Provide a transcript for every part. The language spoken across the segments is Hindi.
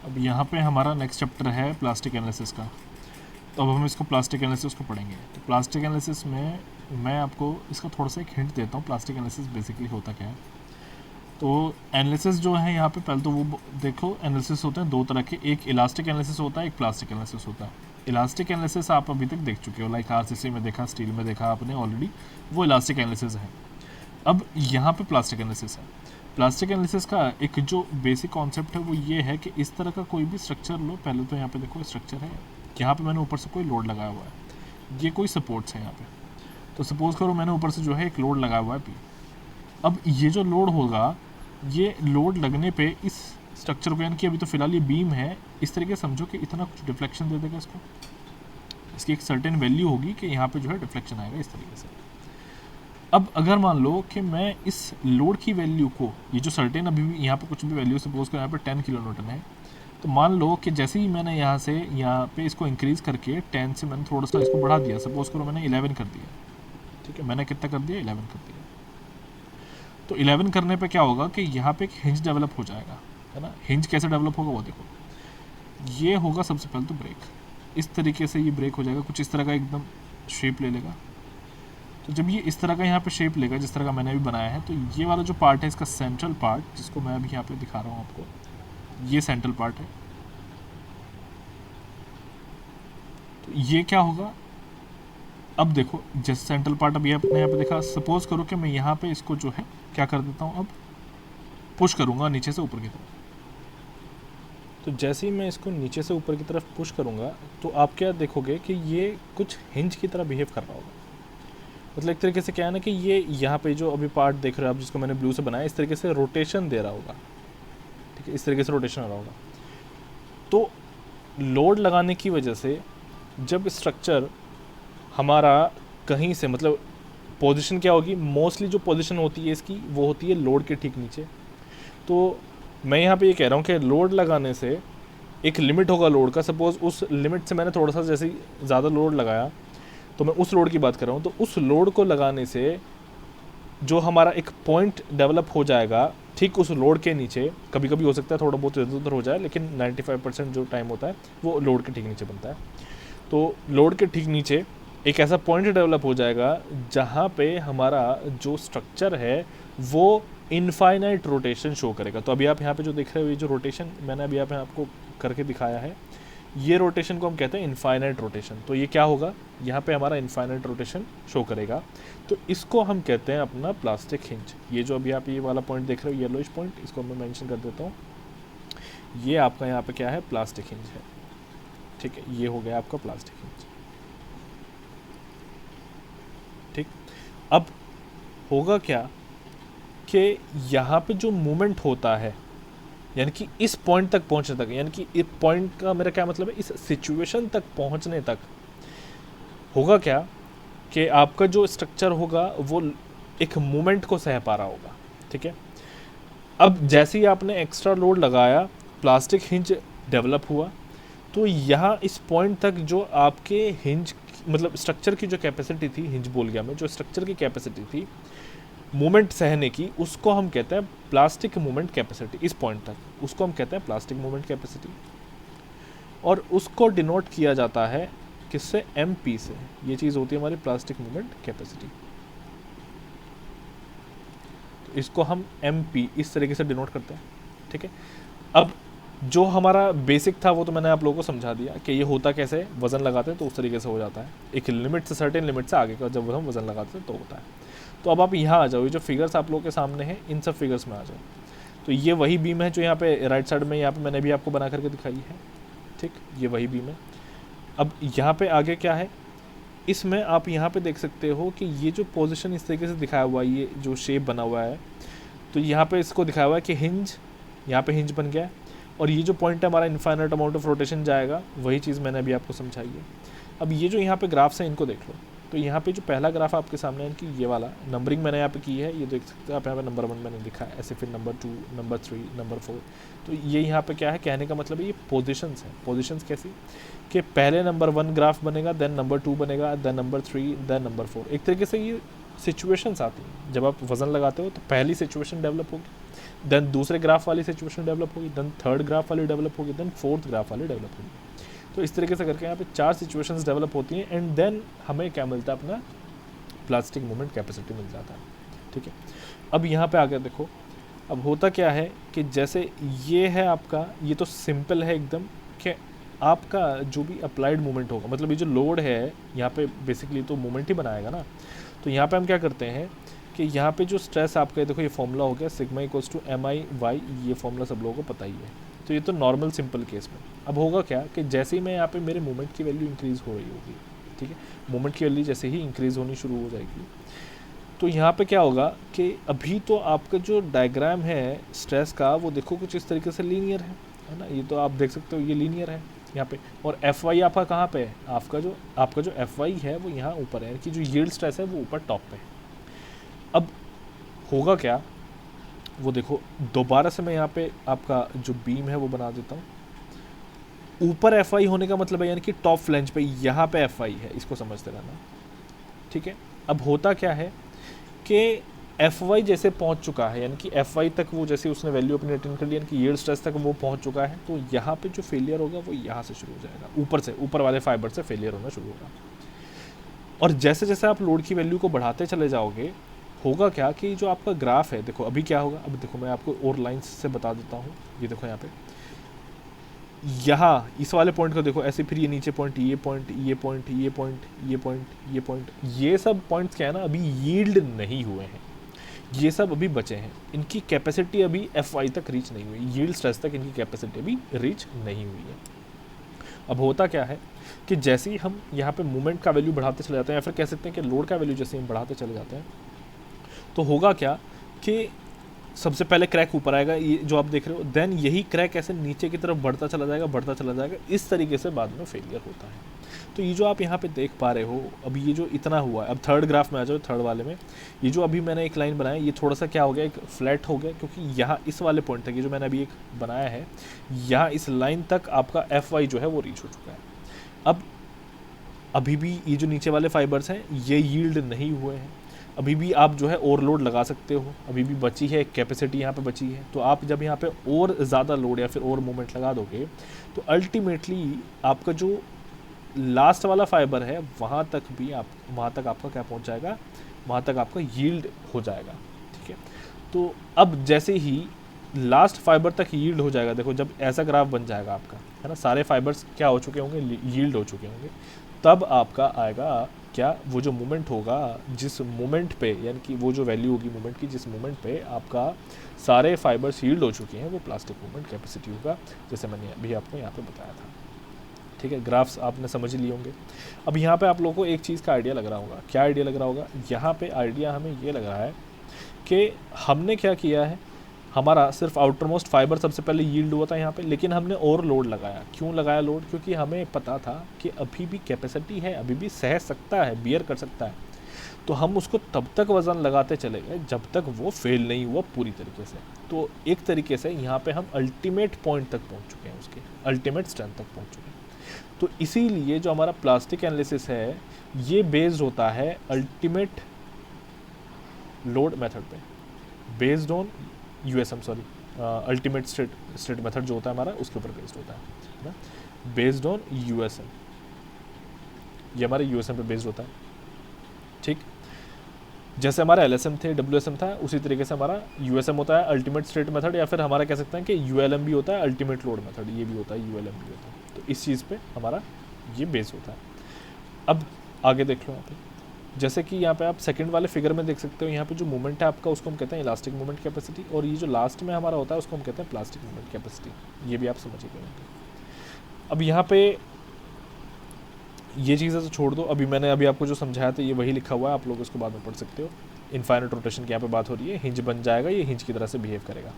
अब यहाँ पे हमारा नेक्स्ट चैप्टर है प्लास्टिक एनालिसिस का। तो अब हम इसको प्लास्टिक एनालिसिस को पढ़ेंगे। तो प्लास्टिक एनालिसिस में मैं आपको इसका थोड़ा सा एक हिंट देता हूँ, प्लास्टिक एनालिसिस बेसिकली होता क्या है। तो एनालिसिस जो है यहाँ पे पहले तो वो देखो, एनालिसिस होते हैं दो तरह के, एक इलास्टिक एनालिसिस होता है, एक प्लास्टिक एनालिसिस होता है। इलास्टिक एनालिसिस आप अभी तक देख चुके हो, लाइक आरसीसी में देखा, स्टील में देखा आपने ऑलरेडी, वो इलास्टिक एनालिसिस है। अब यहाँ पे प्लास्टिक एनालिसिस है। प्लास्टिक एनालिसिस का एक जो बेसिक कॉन्सेप्ट है वो ये है कि इस तरह का कोई भी स्ट्रक्चर लो। पहले तो यहाँ पे देखो स्ट्रक्चर है, यहाँ पे मैंने ऊपर से कोई लोड लगाया हुआ है, ये कोई सपोर्ट्स है यहाँ पे। तो सपोज करो मैंने ऊपर से जो है एक लोड लगाया हुआ है पी। अब ये जो लोड होगा, ये लोड लगने पे इस स्ट्रक्चर को, यानी कि अभी तो फिलहाल ये बीम है, इस तरीके से समझो कि इतना कुछ डिफ्लेक्शन दे देगा इसको। इसकी एक सर्टेन वैल्यू होगी कि यहाँ पे जो है डिफ्लेक्शन आएगा इस तरीके से। अब अगर मान लो कि मैं इस लोड की वैल्यू को, ये जो सर्टेन अभी भी यहाँ पे कुछ भी वैल्यू सपोज करो यहाँ पे 10 किलो न्यूटन है, तो मान लो कि जैसे ही मैंने यहाँ से यहाँ पे इसको इंक्रीज़ करके 10 से मैंने थोड़ा सा इसको बढ़ा दिया, सपोज करो मैंने 11 कर दिया, ठीक है, मैंने कितना कर दिया, 11 कर दिया। तो 11 करने पे क्या होगा कि यहाँ पे एक हिंज डेवलप हो जाएगा, है ना। हिंज कैसे डेवलप होगा वो देखो, ये होगा सबसे पहले तो ब्रेक, इस तरीके से ये ब्रेक हो जाएगा, कुछ इस तरह का एकदम शेप ले लेगा। तो जब ये इस तरह का यहाँ पे शेप लेगा, जिस तरह का मैंने अभी बनाया है, तो ये वाला जो पार्ट है इसका सेंट्रल पार्ट, जिसको मैं अभी यहाँ पे दिखा रहा हूँ आपको, ये सेंट्रल पार्ट है। तो ये क्या होगा, अब देखो जैसे सेंट्रल पार्ट अभी आपने यहाँ पे देखा, सपोज करो कि मैं यहाँ पे इसको जो है क्या कर देता हूँ, अब पुश करूँगा नीचे से ऊपर की तरफ। तो जैसे ही मैं इसको नीचे से ऊपर की तरफ पुश करूँगा, तो आप क्या देखोगे कि ये कुछ हिंज की तरह बिहेव कर रहा होगा। मतलब एक तरीके से क्या है ना कि ये यहाँ पे जो अभी पार्ट देख रहे हो आप, जिसको मैंने ब्लू से बनाया, इस तरीके से रोटेशन दे रहा होगा, ठीक है, इस तरीके से रोटेशन आ रहा होगा। तो लोड लगाने की वजह से जब स्ट्रक्चर हमारा कहीं से, मतलब पोजीशन क्या होगी, मोस्टली जो पोजीशन होती है इसकी वो होती है लोड के ठीक नीचे। तो मैं यहाँ पे ये कह रहा हूँ कि लोड लगाने से एक लिमिट होगा लोड का, सपोज उस लिमिट से मैंने थोड़ा सा जैसे ज़्यादा लोड लगाया, तो मैं उस लोड की बात कर रहा हूँ। तो उस लोड को लगाने से जो हमारा एक पॉइंट डेवलप हो जाएगा ठीक उस लोड के नीचे, कभी कभी हो सकता है थोड़ा बहुत इधर उधर हो जाए, लेकिन 95% जो टाइम होता है वो लोड के ठीक नीचे बनता है। तो लोड के ठीक नीचे एक ऐसा पॉइंट डेवलप हो जाएगा जहाँ पे हमारा जो स्ट्रक्चर है वो इनफाइनाइट रोटेशन शो करेगा। तो अभी आप यहाँ पे जो देख रहे हो, ये जो रोटेशन मैंने अभी यहाँ पे आपको करके दिखाया है, ये रोटेशन को हम कहते हैं इनफाइनाइट रोटेशन। तो ये क्या होगा, यहाँ पे हमारा इनफाइनाइट रोटेशन शो करेगा। तो इसको हम कहते हैं अपना प्लास्टिक हिंज। ये जो अभी आप ये वाला पॉइंट देख रहे हो, येलोइश पॉइंट, इसको मैं मेंशन कर देता हूँ, ये आपका यहाँ पे क्या है, प्लास्टिक हिंज है, ठीक है। ये हो गया आपका प्लास्टिक हिंज, ठीक। अब होगा क्या कि यहाँ पे जो मूवमेंट होता है, यानी कि इस पॉइंट तक पहुँचने तक, यानी कि इस पॉइंट का मेरा क्या मतलब है, इस सिचुएशन तक पहुँचने तक होगा क्या कि आपका जो स्ट्रक्चर होगा वो एक मूवमेंट को सह पा रहा होगा, ठीक है। अब जैसे ही आपने एक्स्ट्रा लोड लगाया, प्लास्टिक हिंज डेवलप हुआ, तो यहाँ इस पॉइंट तक जो आपके हिंज, मतलब स्ट्रक्चर की जो कैपेसिटी थी, हिंज बोल गया मैं, जो स्ट्रक्चर की कैपेसिटी थी मूवमेंट सहने की, उसको हम कहते हैं प्लास्टिक मूवमेंट कैपेसिटी। इस पॉइंट तक उसको हम कहते हैं प्लास्टिक मूवमेंट कैपेसिटी, और उसको डिनोट किया जाता है किससे, MP से। ये चीज़ होती है हमारी प्लास्टिक मूवमेंट कैपेसिटी। तो इसको हम MP इस तरीके से डिनोट करते हैं, ठीक है। अब जो हमारा बेसिक था वो तो मैंने आप लोगों को समझा दिया कि ये होता कैसे, वज़न लगाते हैं तो उस तरीके से हो जाता है, एक लिमिट से, सर्टेन लिमिट से आगे का जब हम वज़न लगाते हैं तो होता है। तो अब आप यहाँ आ जाओ, ये जो फिगर्स आप लोगों के सामने हैं, इन सब फिगर्स में आ जाओ। तो ये वही बीम है जो यहाँ पे राइट साइड में, यहाँ पे मैंने भी आपको बना करके दिखाई है, ठीक, ये वही बीम है। अब यहाँ पे आगे क्या है, इसमें आप यहाँ पे देख सकते हो कि ये जो पोजीशन इस तरीके से दिखाया हुआ है, ये जो शेप बना हुआ है, तो यहाँ पे इसको दिखाया हुआ है कि हिंज, यहाँ पे हिंज बन गया है, और ये जो पॉइंट है हमारा इनफाइनाइट अमाउंट ऑफ रोटेशन जाएगा, वही चीज़ मैंने अभी आपको समझाई है। अब ये जो यहाँ पे ग्राफ्स हैं इनको देख लो। तो यहाँ पे जो पहला ग्राफ आपके सामने है, इनकी ये वाला नंबरिंग मैंने यहाँ पे की है, ये देख सकते हैं आप, यहाँ पे नंबर 1 मैंने लिखा है ऐसे, फिर नंबर 2, नंबर 3, नंबर 4। तो ये यहाँ पे क्या है, कहने का मतलब है ये पोजीशंस हैं। पोजीशंस कैसी कि पहले नंबर 1 ग्राफ बनेगा, देन नंबर 2 बनेगा, देन नंबर 3, देन नंबर 4। एक तरीके से ये सिचुएशंस आती हैं, जब आप वज़न लगाते हो तो पहली सिचुएशन डेवलप होगी, देन दूसरे ग्राफ वाली सिचुएशन डेवलप होगी, देन थर्ड ग्राफ वाली डेवलप होगी, देन फोर्थ ग्राफ वाली डेवलप होगी। तो इस तरीके से करके यहाँ पे 4 सिचुएशंस डेवलप होती हैं एंड देन हमें क्या मिलता है, अपना प्लास्टिक मोमेंट कैपेसिटी मिल जाता है। ठीक है, अब यहाँ पे आगे देखो, अब होता क्या है कि जैसे ये है आपका, ये तो सिंपल है एकदम कि आपका जो भी अप्लाइड मोमेंट होगा, मतलब ये जो लोड है यहाँ पे बेसिकली तो मोमेंट ही बनाएगा ना। तो यहाँ पे हम क्या करते हैं कि यहाँ पे जो स्ट्रेस आपका, देखो ये फॉर्मूला हो गया sigma equals to M I Y, ये फॉर्मूला सब लोगों को पता ही है। तो ये तो नॉर्मल सिंपल केस में। अब होगा क्या कि जैसे ही मैं यहाँ पे मेरे मोमेंट की वैल्यू इंक्रीज़ हो रही होगी, ठीक है, मोमेंट की वैल्यू जैसे ही इंक्रीज़ होनी शुरू हो जाएगी, तो यहाँ पे क्या होगा कि अभी तो आपका जो डायग्राम है स्ट्रेस का, वो देखो कुछ इस तरीके से लीनियर है ना, ये तो आप देख सकते हो ये लीनियर है यहाँ पे, और एफ वाई आपका कहाँ पे है, आपका जो एफ वाई है वो यहाँ ऊपर है, कि जो यील्ड स्ट्रेस है वो ऊपर टॉप पे है। अब होगा क्या, वो देखो दोबारा से मैं यहाँ पे आपका जो बीम है वो बना देता हूँ। ऊपर एफ आई होने का मतलब है यानी कि टॉप फ्लैंज पे यहाँ पे एफ आई है, इसको समझते रहना। ठीक है, अब होता क्या है कि एफ वाई जैसे पहुँच चुका है, यानी कि एफ वाई तक वो जैसे उसने वैल्यू अपनी अटेन कर ली, यानी कि यील्ड स्ट्रेस तक वो पहुँच चुका है, तो यहाँ पे जो फेलियर होगा वो यहाँ से शुरू हो जाएगा, ऊपर से, ऊपर वाले फाइबर से फेलियर होना शुरू होगा। और जैसे जैसे आप लोड की वैल्यू को बढ़ाते चले जाओगे, होगा क्या कि जो आपका ग्राफ है, देखो अभी क्या होगा, अब देखो मैं आपको और लाइंस से बता देता हूँ। ये देखो यहाँ पे, यहाँ इस वाले पॉइंट को देखो ऐसे, फिर ये नीचे पॉइंट, ये पॉइंट, ये पॉइंट, ये पॉइंट, ये पॉइंट, ये पॉइंट, ये सब पॉइंट्स क्या है ना, अभी यील्ड नहीं हुए हैं, ये सब अभी बचे हैं, इनकी कैपेसिटी अभी एफ वाई तक रीच नहीं हुई, यील्ड स्ट्रेस तक इनकी कैपेसिटी अभी रीच नहीं हुई है। अब होता क्या है कि जैसे ही हम यहाँ पे मोमेंट का वैल्यू बढ़ाते चले जाते हैं, या फिर कह सकते हैं कि लोड का वैल्यू जैसे हम बढ़ाते चले जाते हैं, तो होगा क्या कि सबसे पहले क्रैक ऊपर आएगा, ये जो आप देख रहे हो, देन यही क्रैक ऐसे नीचे की तरफ बढ़ता चला जाएगा, बढ़ता चला जाएगा, इस तरीके से बाद में फेलियर होता है। तो ये जो आप यहाँ पे देख पा रहे हो, अभी ये जो इतना हुआ है, अब थर्ड ग्राफ में आ जाओ, थर्ड वाले में, ये जो अभी मैंने एक लाइन बनाया, ये थोड़ा सा क्या हो गया, एक फ्लैट हो गया, क्योंकि यहाँ इस वाले पॉइंट तक, ये जो मैंने अभी एक बनाया है, यहाँ इस लाइन तक आपका एफ वाई जो है वो रीच हो चुका है। अब अभी भी ये जो नीचे वाले फाइबर्स हैं ये यील्ड नहीं हुए हैं, अभी भी आप जो है ओवरलोड लगा सकते हो, अभी भी बची है कैपेसिटी यहाँ पे बची है। तो आप जब यहाँ पे और ज़्यादा लोड या फिर और मोमेंट लगा दोगे, तो अल्टीमेटली आपका जो लास्ट वाला फाइबर है वहाँ तक आपका क्या पहुँच जाएगा, वहाँ तक आपका यील्ड हो जाएगा। ठीक है, तो अब जैसे ही लास्ट फाइबर तक यील्ड हो जाएगा, देखो जब ऐसा ग्राफ बन जाएगा आपका, है ना, सारे फाइबर्स क्या हो चुके होंगे, यील्ड हो चुके होंगे, तब आपका आएगा क्या, वो जो मोमेंट होगा, जिस मोमेंट पे, यानी कि वो जो वैल्यू होगी मोमेंट की, जिस मोमेंट पे आपका सारे फाइबर्स यील्ड हो चुके हैं, वो प्लास्टिक मोमेंट कैपेसिटी होगा, जैसे मैंने अभी आपको यहाँ पे बताया था। ठीक है, ग्राफ्स आपने समझ लिए होंगे। अब यहाँ पे आप लोगों को एक चीज़ का आइडिया लग रहा होगा, क्या आइडिया लग रहा होगा, यहाँ पे आइडिया हमें ये लग रहा है कि हमने क्या किया है, हमारा सिर्फ आउटर मोस्ट फाइबर सबसे पहले यील्ड हुआ था यहाँ पे, लेकिन हमने और लोड लगाया। क्यों लगाया लोड, क्योंकि हमें पता था कि अभी भी कैपेसिटी है, अभी भी सह सकता है, बियर कर सकता है, तो हम उसको तब तक वज़न लगाते चले गए जब तक वो फेल नहीं हुआ पूरी तरीके से। तो एक तरीके से यहाँ पे हम अल्टीमेट पॉइंट तक पहुँच चुके हैं, उसके अल्टीमेट स्ट्रेंथ तक पहुँच चुके हैं। तो इसीलिए जो हमारा प्लास्टिक एनालिसिस है ये बेस्ड होता है अल्टीमेट लोड मेथड पे, based on USM, sorry ultimate state method जो होता है हमारा, उसके ऊपर बेस्ड होता है ना, बेस्ड ऑन यूएसएम, ये हमारे यूएसएम पे बेस्ड होता है। ठीक, जैसे हमारा एलएसएम थे, डब्ल्यूएसएम था, उसी तरीके से हमारा यूएसएम होता है अल्टीमेट स्टेट मेथड, या फिर हमारा कह सकते हैं कि यूएलएम भी होता है, अल्टीमेट लोड मेथड, ये भी होता है, यूएलएम भी होता है। तो इस चीज़ पे हमारा ये बेस होता है। अब आगे देख लो यहाँ पे, जैसे कि यहाँ पे आप सेकंड वाले फिगर में देख सकते हो, यहाँ पे जो मूवमेंट है आपका उसको हम कहते हैं इलास्टिक मूवमेंट कैपेसिटी, और ये जो लास्ट में हमारा होता है उसको हम कहते हैं प्लास्टिक मूवमेंट कैपेसिटी, ये भी आप समझ गए होंगे। अब यहाँ पे ये चीज़ें तो छोड़ दो, मैंने आपको जो समझाया था ये वही लिखा हुआ है, आप लोग इसको बाद में पढ़ सकते हो। इनफाइनाइट रोटेशन की यहाँ पे बात हो रही है, हिंज बन जाएगा, ये हिंज की तरह से बिहेव करेगा।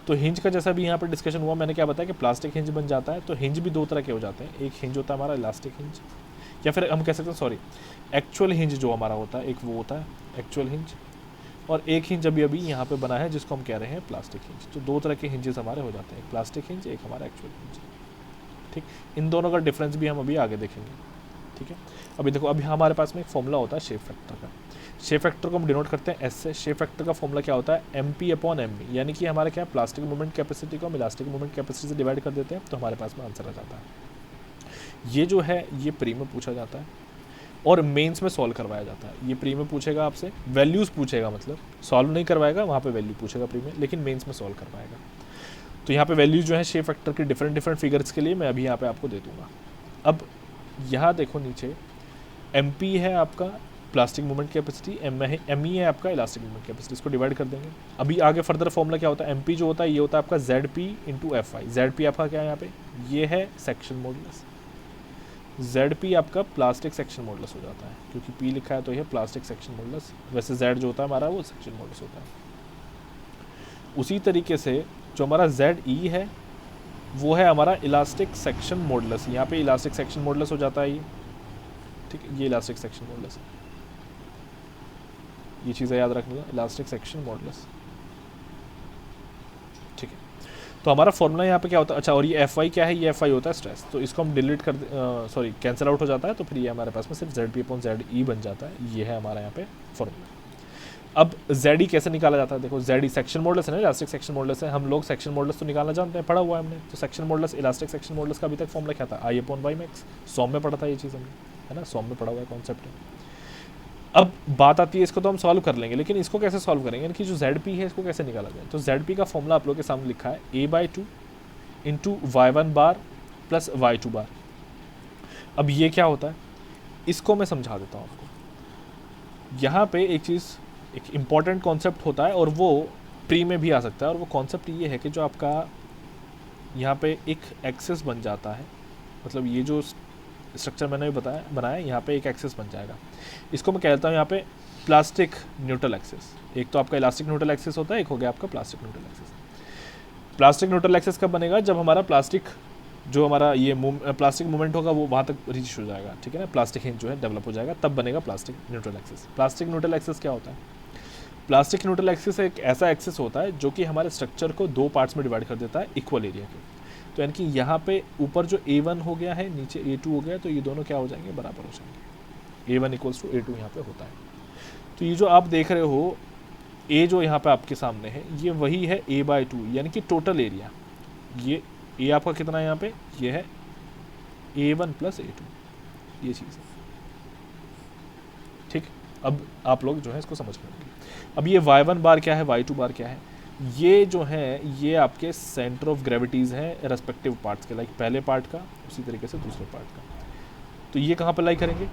तो हिंज का जैसा भी यहाँ पर डिस्कशन हुआ, मैंने क्या बताया कि प्लास्टिक हिंज बन जाता है। तो हिंज भी दो तरह के हो जाते हैं, एक हिंज होता है हमारा इलास्टिक हिंज, या फिर हम कह सकते हैं सॉरी एक्चुअल हिंज जो हमारा होता है, एक वो होता है एक्चुअल हिंज, और एक हिंज अभी यहाँ पे बना है जिसको हम कह रहे हैं प्लास्टिक हिंज। तो दो तरह के हिंजेस हमारे हो जाते हैं, एक प्लास्टिक हिंज, एक हमारा एक्चुअल हिंज। ठीक, इन दोनों का डिफरेंस भी हम अभी आगे देखेंगे। ठीक है, अभी देखो, अभी हमारे पास में एक फॉर्मूला होता है शेप फैक्टर का। शेप फैक्टर को हम डिनोट करते हैं एस से। शेप फैक्टर का फॉर्मूला क्या होता है, M P upon M E, यानी कि हमारा क्या है, प्लास्टिक मूवमेंट कैपेसिटी को हम इलास्टिक मूवमेंट कैपेसिटी से डिवाइड कर देते हैं, तो हमारे पास में आंसर आ जाता है। ये जो है ये प्री में पूछा जाता है और मेंस में सॉल्व करवाया जाता है। ये प्री में पूछेगा आपसे, वैल्यूज़ पूछेगा, मतलब सॉल्व नहीं करवाएगा, वहाँ पे वैल्यू पूछेगा प्री में, लेकिन मेंस में सॉल्व करवाएगा। तो यहाँ पे वैल्यूज़ जो है शेप फैक्टर के डिफरेंट फिगर्स के लिए मैं अभी यहाँ पे आपको दे दूँगा। अब यहाँ देखो नीचे एम पी है आपका plastic movement capacity, M E है आपका इलास्टिक मूवमेंट कैपेसिटी, इसको डिवाइड कर देंगे। अभी आगे फर्दर फॉर्मूला क्या होता है, एम पी जो होता है ये होता है आपका Z P into F I. Z P आपका क्या है यहाँ पे, ये है सेक्शन मॉडुलस, जेड पी आपका प्लास्टिक सेक्शन मॉडुलस हो जाता है, क्योंकि पी लिखा है तो ये प्लास्टिक सेक्शन मॉडुलस, वैसे जेड जो होता है हमारा वो सेक्शन मॉडुलस होता है। उसी तरीके से जो हमारा जेड ई है वो है हमारा इलास्टिक सेक्शन मॉडुलस, यहाँ पे इलास्टिक सेक्शन मॉडुलस हो जाता है ये, ठीक है, ये इलास्टिक सेक्शन मॉडुलस है, ये चीज़ें याद रखनी है, इलास्टिक सेक्शन मॉडुलस, ठीक है। तो हमारा फॉर्मूला यहाँ पे क्या होता है, अच्छा, और ये एफ आई क्या है, ये एफ आई होता है स्ट्रेस, तो इसको हम डिलीट कर सॉरी कैंसिल आउट हो जाता है, तो फिर ये हमारे पास में सिर्फ जेड पी अपॉन जेड ई बन जाता है। ये है हमारा यहाँ पे फॉर्मूला। अब जेड ई कैसे निकाला जाता है, देखो जेड ई सेक्शन मॉडुलस है ना, इलास्टिक सेक्शन मॉडुलस है, हम लोग सेक्शन मॉडुलस तो निकालना जानते हैं, पढ़ा हुआ है हमने। तो section modulus, elastic section modulus का अभी तक फॉर्मूला क्या था, आई अपॉन वाई मैक्स, सॉम में पढ़ा था ये चीज़ हमने, है ना, सॉम में पढ़ा हुआ है कॉन्सेप्ट है। अब बात आती है, इसको तो हम सॉल्व कर लेंगे, लेकिन इसको कैसे सॉल्व करेंगे, यानी कि जो जेड पी है इसको कैसे निकाला जाए। तो जेड पी का फॉर्मूला आप लोग के सामने लिखा है, A by two into Y one bar plus Y two bar. अब ये क्या होता है, इसको मैं समझा देता हूँ आपको। यहाँ पे एक चीज़, एक इम्पॉर्टेंट कॉन्सेप्ट होता है और वो प्री में भी आ सकता है, और वो कॉन्सेप्ट ये है कि जो आपका यहाँ पे एक एक्सेस बन जाता है, मतलब ये जो स्ट्रक्चर मैंने बनाया यहाँ पे एक एक्सेस बन जाएगा, इसको मैं कहता हूँ यहाँ पे प्लास्टिक न्यूट्रल एक्सेस। एक तो आपका इलास्टिक न्यूट्रल एक्सेस होता है, एक हो गया आपका plastic neutral axis. Plastic neutral axis कब बनेगा, जब हमारा प्लास्टिक जो हमारा ये प्लास्टिक मूवमेंट होगा वो वहाँ तक रीच हो जाएगा, ठीक है ना, प्लास्टिक हिंज जो है डेवलप हो जाएगा, तब बनेगा plastic neutral axis. Plastic neutral axis क्या होता है, प्लास्टिक न्यूट्रल एक्सेस एक ऐसा एक्सेस होता है जो कि हमारे स्ट्रक्चर को दो पार्ट्स में डिवाइड कर देता है इक्वल एरिया के। तो यानी कि यहाँ पे ऊपर जो A1 हो गया है, नीचे A2 हो गया, तो ये दोनों क्या हो जाएंगे, बराबर हो जाएंगे, A1 इक्वल्स टू A2 यहाँ पे होता है। तो ये जो आप देख रहे हो A जो यहाँ पे आपके सामने है, ये वही है A बाई टू, यानी कि टोटल एरिया। ये A आपका कितना है यहाँ पे, ये है A1 प्लस A2, ये चीज़ है, ठीक। अब आप लोग जो है इसको समझ लेंगे। अब ये y1 बार क्या है, y2 बार क्या है, ये जो है ये आपके सेंटर ऑफ ग्रेविटीज़ हैं रेस्पेक्टिव पार्ट्स के, लाइक पहले पार्ट का उसी तरीके से दूसरे पार्ट का। तो ये कहाँ पर लाई करेंगे,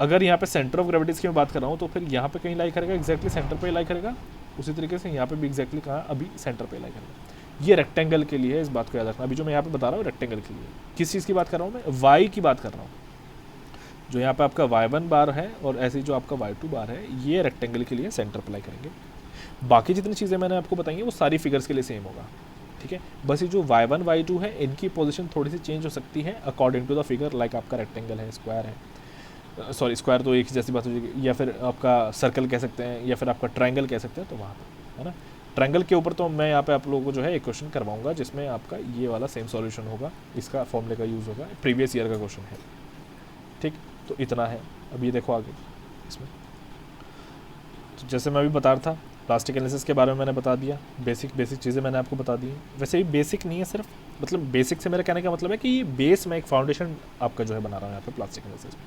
अगर यहाँ पे सेंटर ऑफ ग्रेविटीज़ की मैं बात कर रहा हूँ तो फिर यहाँ पे कहीं लाई करेगा, एक्जैक्टली सेंटर पे लाई करेगा, उसी तरीके से यहाँ पे भी एक्जैक्टली कहाँ, अभी सेंटर पे लाई करेगा। ये रेक्टेंगल के लिए है, इस बात को याद रखना। अभी जो मैं यहाँ पे बता रहा हूँ रेक्टेंगल के लिए, किस चीज़ की बात कर रहा हूँ मैं, वाई की बात कर रहा हूँ। जो यहाँ पे आपका y1 बार है और ऐसे ही जो आपका y2 बार है, ये रेक्टेंगल के लिए सेंटर अप्लाई करेंगे। बाकी जितनी चीज़ें मैंने आपको बताई हैं वो सारी फिगर्स के लिए सेम होगा, ठीक है। बस ये जो y1 y2 है इनकी पोजीशन थोड़ी सी चेंज हो सकती है according to the figure, like आपका रेक्टेंगल है, स्क्वायर है, सॉरी स्क्वायर तो एक जैसी बात हो जाएगी, या फिर आपका सर्कल कह सकते हैं, या फिर आपका ट्रायंगल कह सकते हैं, तो वहाँ पर है ना। ट्रायंगल के ऊपर तो मैं यहाँ पे आप लोगों को जो है एक क्वेश्चन करवाऊंगा जिसमें आपका ये वाला सेम सॉल्यूशन होगा, इसका फॉर्मूले का यूज़ होगा, प्रीवियस ईयर का क्वेश्चन है, ठीक। तो इतना है। अब ये देखो आगे इसमें, तो जैसे मैं अभी बता रहा था प्लास्टिक एनालिसिस के बारे में मैंने बता दिया, बेसिक चीज़ें मैंने आपको बता दी हैं। वैसे ही बेसिक नहीं है सिर्फ, मतलब बेसिक से मेरा कहने का मतलब है कि ये बेस में एक फाउंडेशन आपका जो है बना रहा हूँ यहाँ पे प्लास्टिक एनालिसिस में,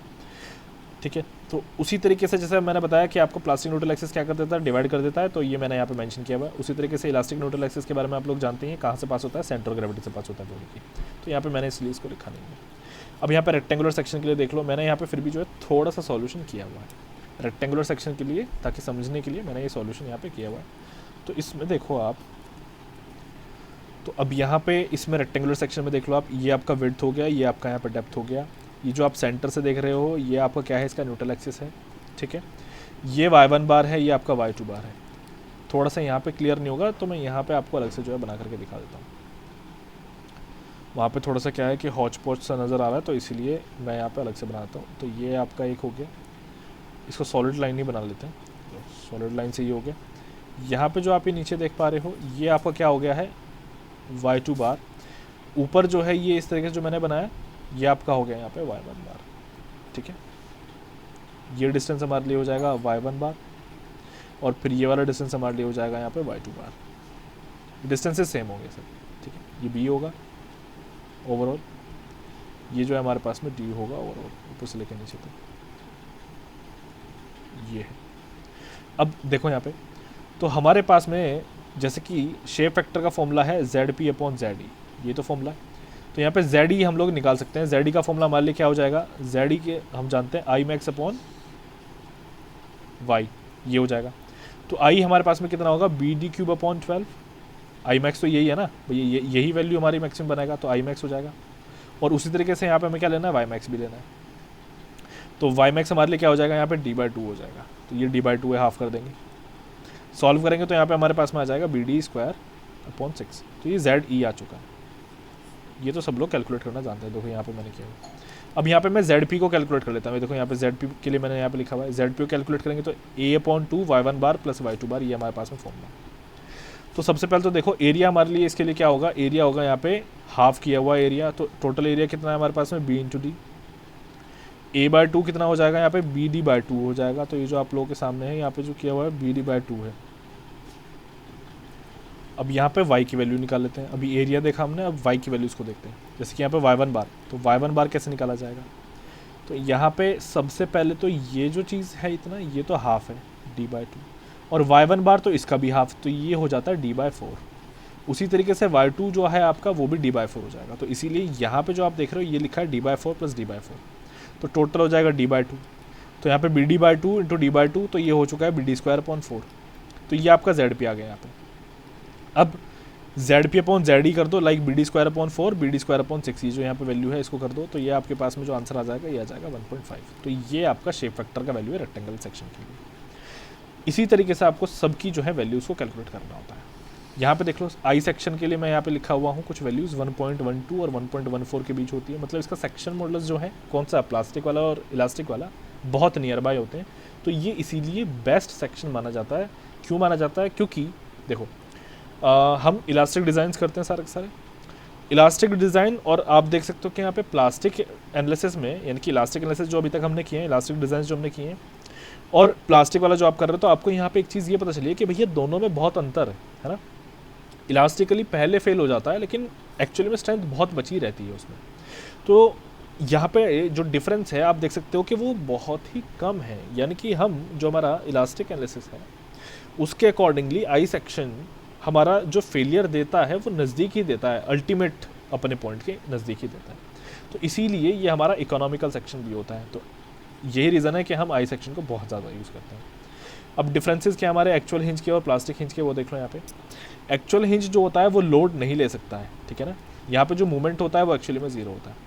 ठीक है। तो उसी तरीके से जैसे मैंने बताया कि आपको प्लास्टिक न्यूट्रल एक्सेस क्या कर देता है, डिवाइड कर देता है, तो ये मैंने यहाँ पे मेंशन किया हुआ है। उसी तरीके से इलास्टिक न्यूट्रल एक्सेस के बारे में आप लोग जानते हैं कहाँ से पास होता है, सेंटर ऑफ ग्रेविटी से पास होता है बॉडी की, तो यहाँ पे मैंने इसलिए इसको लिखा नहीं है। अब यहाँ पे रेक्टेंगुलर सेक्शन के लिए देख लो, मैंने यहाँ पे फिर भी जो है थोड़ा सा सॉल्यूशन किया हुआ है रेक्टेंगुलर सेक्शन के लिए, ताकि समझने के लिए मैंने ये सॉल्यूशन यहाँ पे किया हुआ है। तो इसमें देखो आप, तो अब यहाँ पे इसमें रेक्टेंगुलर सेक्शन में देख लो आप, ये आपका विड्थ हो गया, ये आपका यहाँ पे डेप्थ हो गया, ये जो आप सेंटर से देख रहे हो ये आपका क्या है, इसका न्यूट्रल एक्सिस है, ठीक है। ये y1 बार है, ये आपका y2 बार है। थोड़ा सा यहाँ पे क्लियर नहीं होगा तो मैं यहाँ पे आपको अलग से जो है बना करके दिखा देता हूँ। वहाँ पे थोड़ा सा क्या है कि हॉच पॉच सा नज़र आ रहा है, तो इसीलिए मैं यहाँ पे अलग से बनाता हूँ। तो ये आपका एक हो गया, इसको सॉलिड लाइन ही बना लेते हैं, तो सॉलिड लाइन से ये हो गया। यहाँ पे जो आप ये नीचे देख पा रहे हो ये आपका क्या हो गया है, y2 बार। ऊपर जो है ये इस तरीके से जो मैंने बनाया ये आपका हो गया यहाँ पे y1 बार, ठीक है। ये डिस्टेंस हमारे लिए हो जाएगा y1 बार, और फिर ये वाला डिस्टेंस हमारे लिए हो जाएगा यहाँ पे y2 बार। डिस्टेंसेस सेम होंगे सर, ठीक है। ये b होगा ओवरऑल, ये जो है हमारे पास में d होगा ओवरऑल, ऊपर से लेकर नीचे तक ये है। अब देखो यहाँ पे, तो हमारे पास में जैसे कि शेप फैक्टर का फॉर्मूला है ZP अपॉन ZE, ये तो फॉर्मूला है। तो यहाँ पे ZE हम लोग निकाल सकते हैं। ZE का फॉर्मूला हमारे लिए क्या हो जाएगा, ZE के हम जानते हैं I max अपॉन Y, ये हो जाएगा। तो I हमारे पास में कितना होगा, BD cube upon 12, I max तो यही है ना भैया, यही वैल्यू हमारी मैक्सिमम बनाएगा, तो I max हो जाएगा। और उसी तरीके से यहाँ पे हमें क्या लेना है, Y max भी लेना है। तो Y max हमारे लिए क्या हो जाएगा, यहाँ पे D/2 हो जाएगा। तो ये D/2 है, हाफ कर देंगे, सॉल्व करेंगे तो यहाँ पे हमारे पास में आ जाएगा BD स्क्वायर अपॉन 6। तो ये ZE आ चुका है। ये तो सब लोग कैलकुलेट करना जानते हैं। देखो यहाँ पे मैंने किया। अब यहाँ पे मैं ZP को कैलकुलेट कर लेता हूँ। देखो यहाँ पे ZP के लिए मैंने यहाँ पे लिखा हुआ है, ZP को कैलकुलेट करेंगे तो A/2 Y1 बार प्लस Y2 बार, ये हमारे पास में फॉर्मूला। तो सबसे पहले तो देखो एरिया हमारे लिए इसके लिए क्या होगा, एरिया होगा यहाँ पे हाफ किया हुआ एरिया। तो टोटल एरिया कितना है हमारे पास में, B × D। A/2 कितना हो जाएगा यहाँ पे, BD/2 हो जाएगा। तो ये जो आप लोगों के सामने है यहाँ पे जो किया हुआ है BD/2 है। अब यहाँ पे y की वैल्यू निकाल लेते हैं। अभी एरिया देखा हमने, अब y की वैल्यूज़ को देखते हैं। जैसे कि यहाँ पे y1 बार, तो y1 बार कैसे निकाला जाएगा, तो यहाँ पे सबसे पहले तो ये जो चीज़ है इतना, ये तो हाफ है D/2, और y1 बार तो इसका भी हाफ, तो ये हो जाता है D/4। उसी तरीके से y2 जो है आपका वो भी D/4 हो जाएगा। तो इसीलिए यहाँ पे जो आप देख रहे हो ये लिखा है D/4 प्लस D/4, तो टोटल हो जाएगा D/2। तो यहाँ पे BD/2 इंटू D/2, तो ये हो चुका है BD स्क्वायर अपॉन 4। तो ये आपका ZP आ गया यहाँ पे। अब ZP अपॉन ZE कर दो, like BD square upon 4 BD square upon 6, ये जो यहाँ पे वैल्यू है इसको कर दो, तो ये आपके पास में जो आंसर आ जाएगा ये आ जाएगा 1.5। तो ये आपका शेप फैक्टर का वैल्यू है रेक्टेंगल सेक्शन के लिए। इसी तरीके से आपको सबकी जो है वैल्यूज़ को कैलकुलेट करना होता है। यहाँ पे देख लो, आई सेक्शन के लिए मैं यहाँ पे लिखा हुआ हूँ कुछ वैल्यूज़ 1.12 और 1.14 के बीच होती है। मतलब इसका सेक्शन मॉडल्स जो है कौन सा, प्लास्टिक वाला और इलास्टिक वाला, बहुत नियर बाय होते हैं। तो ये इसीलिए बेस्ट सेक्शन माना जाता है। क्यों माना जाता है, क्योंकि देखो हम इलास्टिक डिज़ाइंस करते हैं सारे इलास्टिक डिज़ाइन, और आप देख सकते हो कि यहाँ पे प्लास्टिक एनालिसिस में, यानी कि इलास्टिक एनालिसिस जो अभी तक हमने किए हैं, इलास्टिक डिज़ाइन जो हमने किए हैं, और प्लास्टिक वाला जो आप कर रहे हो, तो आपको यहाँ पे एक चीज़ ये पता चली है कि भैया दोनों में बहुत अंतर है ना। इलास्टिकली पहले फेल हो जाता है, लेकिन एक्चुअली में स्ट्रेंथ बहुत बची रहती है उसमें। तो यहाँ पे जो डिफरेंस है आप देख सकते हो कि वो बहुत ही कम है। यानी कि हम जो हमारा इलास्टिक एनालिसिस है उसके अकॉर्डिंगली आई सेक्शन हमारा जो फेलियर देता है वो नज़दीक ही देता है, अल्टीमेट अपने पॉइंट के नज़दीक ही देता है। तो इसीलिए ये हमारा इकोनॉमिकल सेक्शन भी होता है। तो यही रीज़न है कि हम आई सेक्शन को बहुत ज़्यादा यूज़ करते हैं। अब डिफरेंसेस क्या हमारे एक्चुअल हिंज के और प्लास्टिक हिंज के, वो देख लो यहाँ पे। एक्चुअल हिंज जो होता है वो लोड नहीं ले सकता है, ठीक है ना। यहाँ पे जो मूवमेंट होता है वो एक्चुअली में 0 होता है।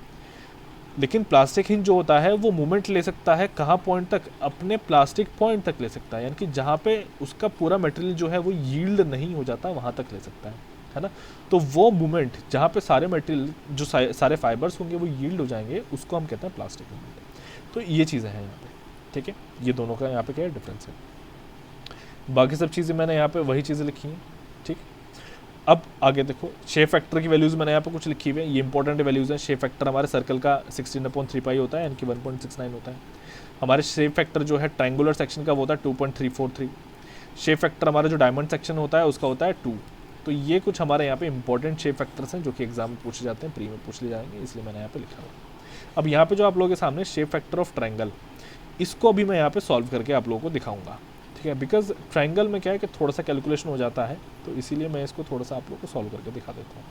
लेकिन प्लास्टिक हिंज जो होता है वो मूवमेंट ले सकता है कहाँ पॉइंट तक, अपने प्लास्टिक पॉइंट तक ले सकता है, यानी कि जहाँ पे उसका पूरा मटेरियल जो है वो यील्ड नहीं हो जाता वहाँ तक ले सकता है ना। तो वो मूवमेंट जहाँ पे सारे मटेरियल जो सारे फाइबर्स होंगे वो यील्ड हो जाएंगे, उसको हम कहते हैं प्लास्टिक मूवमेंट। तो ये चीज़ें हैं यहाँ पे, ठीक है। ये दोनों का यहाँ पे क्या डिफरेंस है। बाकी सब चीज़ें मैंने यहाँ पे वही चीज़ें लिखी हैं, ठीक। अब आगे देखो, शेप फैक्टर की वैल्यूज़ मैंने यहाँ पे कुछ लिखी हुई है, ये इंपॉर्टेंट वैल्यूज़ हैं। शेप फैक्टर हमारे सर्कल का 16/3 पाई होता है, यानी कि 1.69 होता है। हमारे शेप फैक्टर जो है ट्रायंगुलर सेक्शन का वो होता है 2.343। शेप फैक्टर हमारा जो डायमंड सेक्शन होता है उसका होता है 2। तो ये कुछ हमारे यहाँ पे इंपॉर्टेंट शेप फैक्टर्स हैं जो कि एग्जाम में पूछे जाते हैं, प्री में पूछ ले जाएंगे, इसलिए मैंने यहाँ पे लिखा हुआ। अब यहाँ पे जो आप लोगों के सामने शेप फैक्टर ऑफ ट्रायंगल, इसको अभी मैं यहाँ पे सॉल्व करके आप लोगों को दिखाऊंगा, ठीक है। बिकॉज ट्रायंगल में क्या है कि थोड़ा सा कैलकुलेशन हो जाता है, तो इसीलिए मैं इसको थोड़ा सा आप लोगों को सॉल्व करके दिखा देता हूँ।